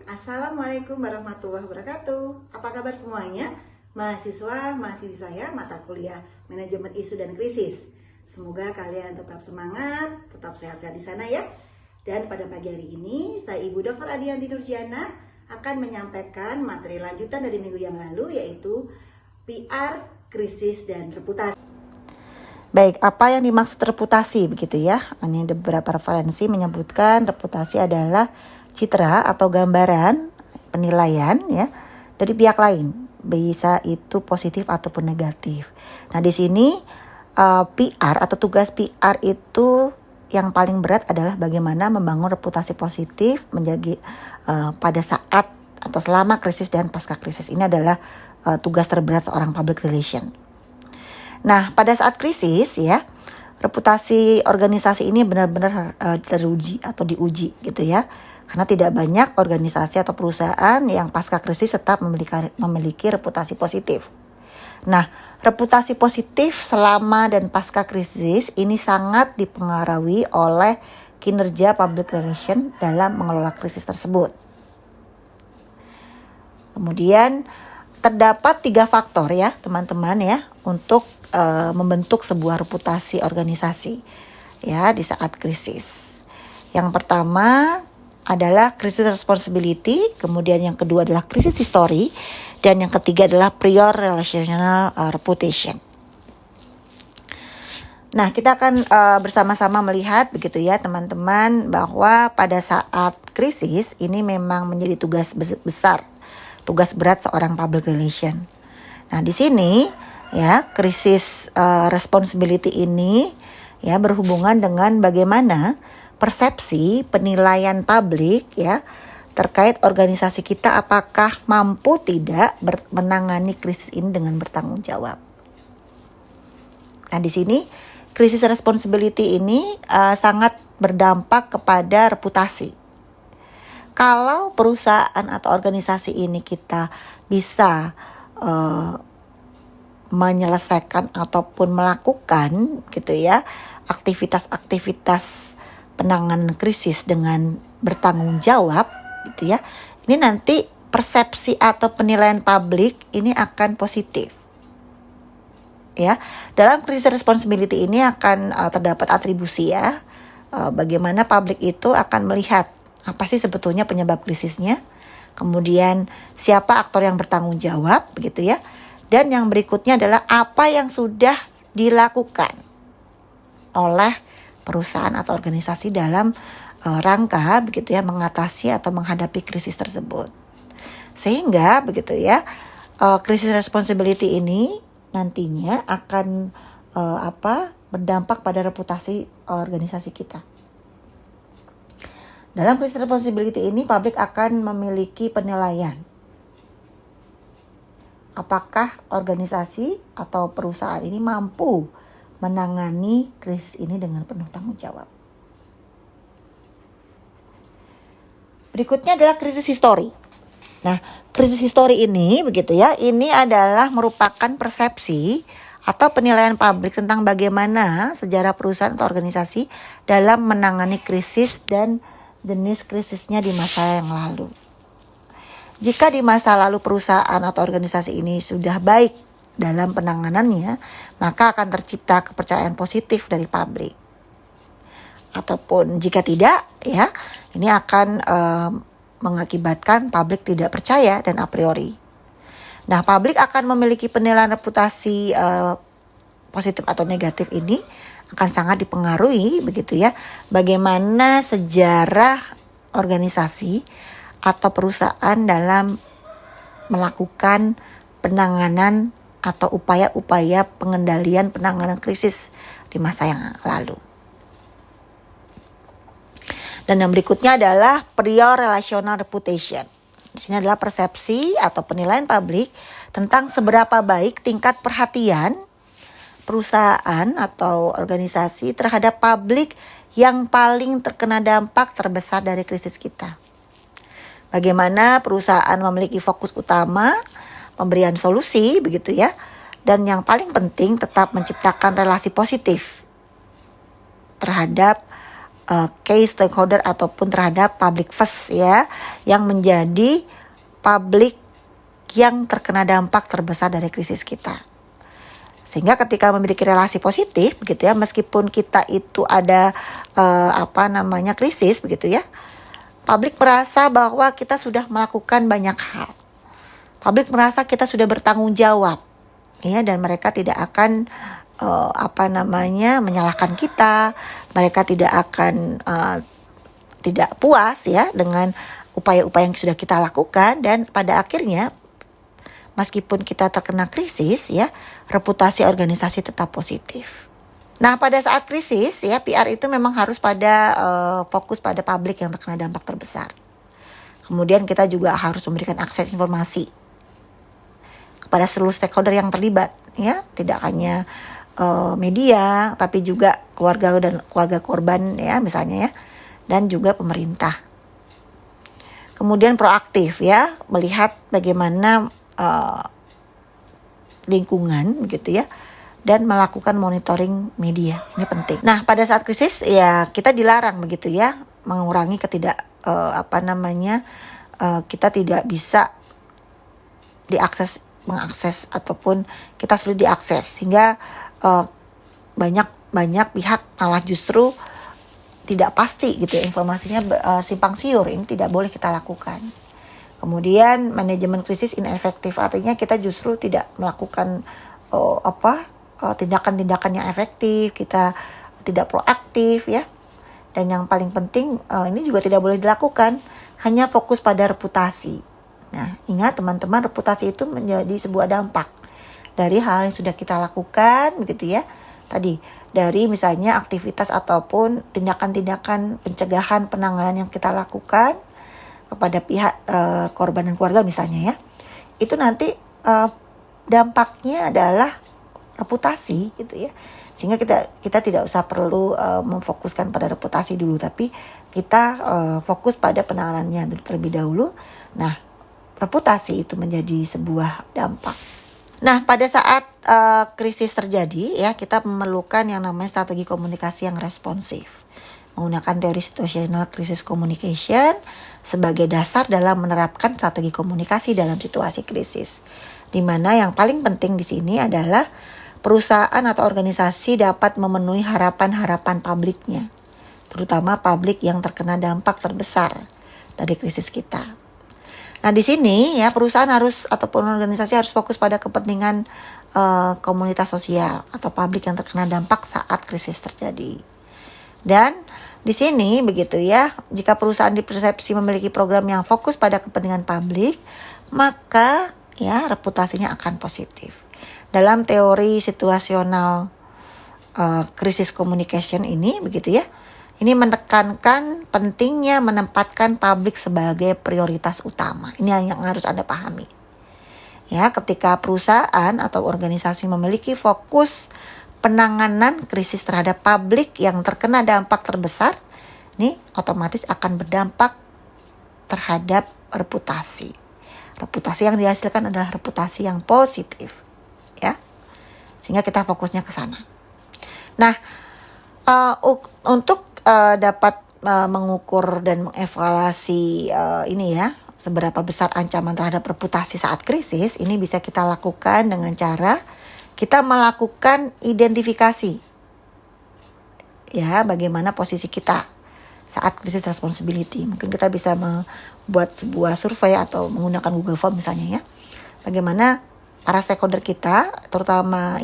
Assalamualaikum warahmatullahi wabarakatuh. Apa kabar semuanya? Mahasiswa, mahasiswi saya mata kuliah Manajemen Isu dan Krisis. Semoga kalian tetap semangat, tetap sehat-sehat di sana ya. Dan pada pagi hari ini, saya Ibu Dr. Adianti Nurjiana akan menyampaikan materi lanjutan dari minggu yang lalu, yaitu PR, krisis, dan reputasi. Baik, apa yang dimaksud reputasi begitu ya? Ini beberapa referensi menyebutkan reputasi adalah citra atau gambaran penilaian ya dari pihak lain, bisa itu positif ataupun negatif. Nah, di sini PR atau tugas PR itu yang paling berat adalah bagaimana membangun reputasi positif menjadi pada saat atau selama krisis dan pasca krisis. Ini adalah tugas terberat seorang public relation. Nah, pada saat krisis ya, reputasi organisasi ini benar-benar teruji atau diuji gitu ya. Karena tidak banyak organisasi atau perusahaan yang pasca krisis tetap memiliki reputasi positif. Nah, reputasi positif selama dan pasca krisis ini sangat dipengaruhi oleh kinerja public relation dalam mengelola krisis tersebut. Kemudian terdapat 3 faktor ya teman-teman ya untuk membentuk sebuah reputasi organisasi ya di saat krisis. Yang pertama adalah krisis responsibility, kemudian yang kedua adalah krisis history, dan yang ketiga adalah prior relational reputation. Nah, kita akan bersama-sama melihat begitu ya teman-teman, bahwa pada saat krisis ini memang menjadi tugas besar, tugas berat seorang public relation. Nah, di sini ya krisis responsibility ini ya berhubungan dengan bagaimana persepsi penilaian publik ya terkait organisasi kita apakah mampu tidak menangani krisis ini dengan bertanggung jawab. Nah, di sini krisis responsibility ini sangat berdampak kepada reputasi. Kalau perusahaan atau organisasi ini kita bisa menyelesaikan ataupun melakukan gitu ya aktivitas-aktivitas penanganan krisis dengan bertanggung jawab gitu ya, ini nanti persepsi atau penilaian publik ini akan positif ya. Dalam krisis responsibility ini akan terdapat atribusi ya, bagaimana publik itu akan melihat apa sih sebetulnya penyebab krisisnya, kemudian siapa aktor yang bertanggung jawab begitu ya. Dan yang berikutnya adalah apa yang sudah dilakukan oleh perusahaan atau organisasi dalam rangka begitu ya mengatasi atau menghadapi krisis tersebut. Sehingga begitu ya krisis responsibility ini nantinya akan berdampak pada reputasi organisasi kita. Dalam krisis responsibility ini publik akan memiliki penilaian apakah organisasi atau perusahaan ini mampu menangani krisis ini dengan penuh tanggung jawab. Berikutnya adalah krisis histori. Nah, krisis histori ini begitu ya, ini adalah merupakan persepsi atau penilaian publik tentang bagaimana sejarah perusahaan atau organisasi dalam menangani krisis dan jenis krisisnya di masa yang lalu. Jika di masa lalu perusahaan atau organisasi ini sudah baik dalam penanganannya, maka akan tercipta kepercayaan positif dari publik. Ataupun jika tidak, ya, ini akan mengakibatkan publik tidak percaya dan a priori. Nah, publik akan memiliki penilaian reputasi positif atau negatif ini akan sangat dipengaruhi begitu ya, bagaimana sejarah organisasi atau perusahaan dalam melakukan penanganan atau upaya-upaya pengendalian penanganan krisis di masa yang lalu. Dan yang berikutnya adalah prior relational reputation. Di sini adalah persepsi atau penilaian publik tentang seberapa baik tingkat perhatian perusahaan atau organisasi terhadap publik yang paling terkena dampak terbesar dari krisis kita. Bagaimana perusahaan memiliki fokus utama pemberian solusi begitu ya, dan yang paling penting tetap menciptakan relasi positif terhadap key stakeholder ataupun terhadap public first ya, yang menjadi publik yang terkena dampak terbesar dari krisis kita. Sehingga ketika memiliki relasi positif begitu ya, meskipun kita itu ada krisis begitu ya, publik merasa bahwa kita sudah melakukan banyak hal. Publik merasa kita sudah bertanggung jawab ya, dan mereka tidak akan menyalahkan kita. Mereka tidak akan tidak puas ya dengan upaya-upaya yang sudah kita lakukan, dan pada akhirnya meskipun kita terkena krisis ya, reputasi organisasi tetap positif. Nah, pada saat krisis ya, PR itu memang harus fokus pada publik yang terkena dampak terbesar. Kemudian kita juga harus memberikan akses informasi kepada seluruh stakeholder yang terlibat ya, tidak hanya media tapi juga keluarga korban ya misalnya ya, dan juga pemerintah. Kemudian proaktif ya, melihat bagaimana lingkungan begitu ya, dan melakukan monitoring media. Ini penting. Nah, pada saat krisis ya kita dilarang begitu ya, mengurangi kita tidak bisa mengakses ataupun kita sulit diakses, sehingga banyak pihak malah justru tidak pasti gitu ya, informasinya simpang siur. Ini tidak boleh kita lakukan. Kemudian manajemen krisis inefektif, artinya kita justru tidak melakukan tindakan-tindakan yang efektif, kita tidak proaktif ya. Dan yang paling penting ini juga tidak boleh dilakukan, hanya fokus pada reputasi. Nah, ingat teman-teman, reputasi itu menjadi sebuah dampak dari hal yang sudah kita lakukan begitu ya. Tadi dari misalnya aktivitas ataupun tindakan-tindakan pencegahan penanganan yang kita lakukan kepada pihak korban dan keluarga misalnya ya, itu nanti dampaknya adalah reputasi gitu ya. Sehingga kita tidak usah perlu memfokuskan pada reputasi dulu, tapi kita fokus pada penanganannya terlebih dahulu. Nah, reputasi itu menjadi sebuah dampak. Nah, pada saat krisis terjadi ya, kita memerlukan yang namanya strategi komunikasi yang responsif, menggunakan teori situational crisis communication sebagai dasar dalam menerapkan strategi komunikasi dalam situasi krisis. Di mana yang paling penting di sini adalah perusahaan atau organisasi dapat memenuhi harapan-harapan publiknya, terutama publik yang terkena dampak terbesar dari krisis kita. Nah, di sini ya perusahaan ataupun organisasi harus fokus pada kepentingan komunitas sosial atau publik yang terkena dampak saat krisis terjadi. Dan di sini begitu ya, jika perusahaan dipersepsi memiliki program yang fokus pada kepentingan publik, maka ya reputasinya akan positif. Dalam teori situasional crisis communication ini begitu ya, ini menekankan pentingnya menempatkan publik sebagai prioritas utama. Ini yang harus Anda pahami. Ya, ketika perusahaan atau organisasi memiliki fokus penanganan krisis terhadap publik yang terkena dampak terbesar, ini otomatis akan berdampak terhadap reputasi. Reputasi yang dihasilkan adalah reputasi yang positif, ya. Sehingga kita fokusnya ke sana. Nah, untuk dapat mengukur dan mengevaluasi ini ya, seberapa besar ancaman terhadap reputasi saat krisis, ini bisa kita lakukan dengan cara kita melakukan identifikasi ya, bagaimana posisi kita saat krisis responsibility. Mungkin kita bisa membuat sebuah survei atau menggunakan Google Form misalnya ya, bagaimana para stakeholder kita, terutama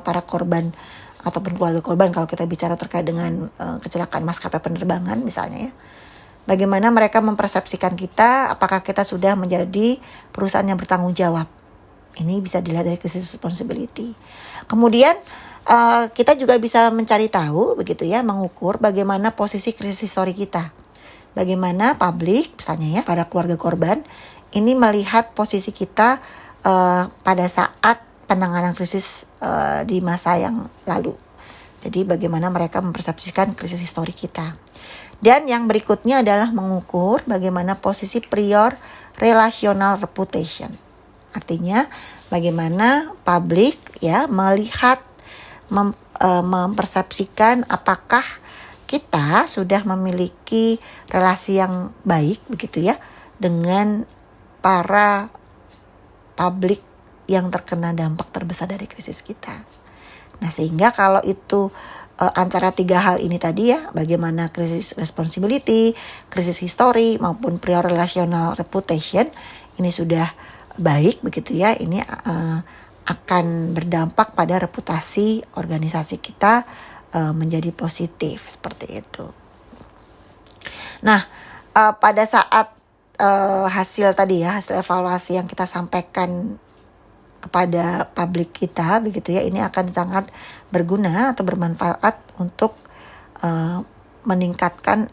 para korban ataupun keluarga korban kalau kita bicara terkait dengan kecelakaan maskapai penerbangan misalnya ya. Bagaimana mereka mempersepsikan kita, apakah kita sudah menjadi perusahaan yang bertanggung jawab. Ini bisa dilihat dari crisis responsibility. Kemudian kita juga bisa mencari tahu begitu ya, mengukur bagaimana posisi krisis histori kita. Bagaimana publik misalnya ya, para keluarga korban ini melihat posisi kita pada saat penanganan krisis di masa yang lalu. Jadi bagaimana mereka mempersepsikan krisis histori kita. Dan yang berikutnya adalah mengukur bagaimana posisi prior relational reputation. Artinya bagaimana publik ya melihat mempersepsikan apakah kita sudah memiliki relasi yang baik begitu ya dengan para publik yang terkena dampak terbesar dari krisis kita. Nah, sehingga kalau itu antara 3 hal ini tadi ya, bagaimana krisis responsibility, krisis history maupun prior relational reputation ini sudah baik begitu ya, ini akan berdampak pada reputasi organisasi kita menjadi positif seperti itu. Nah, pada saat hasil tadi ya, hasil evaluasi yang kita sampaikan kepada publik kita begitu ya, ini akan sangat berguna atau bermanfaat untuk meningkatkan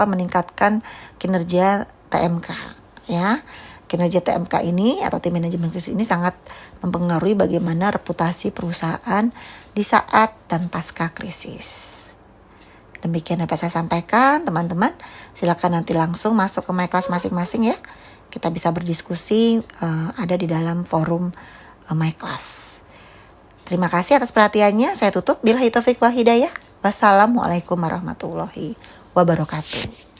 meningkatkan kinerja TMK ya. Kinerja TMK ini atau tim manajemen krisis ini sangat mempengaruhi bagaimana reputasi perusahaan di saat dan pasca krisis. Demikian apa saya sampaikan, teman-teman. Silakan nanti langsung masuk ke My Class masing-masing ya. Kita bisa berdiskusi ada di dalam forum My Class. Terima kasih atas perhatiannya. Saya tutup. Billahi taufiq wal hidayah. Wassalamualaikum warahmatullahi wabarakatuh.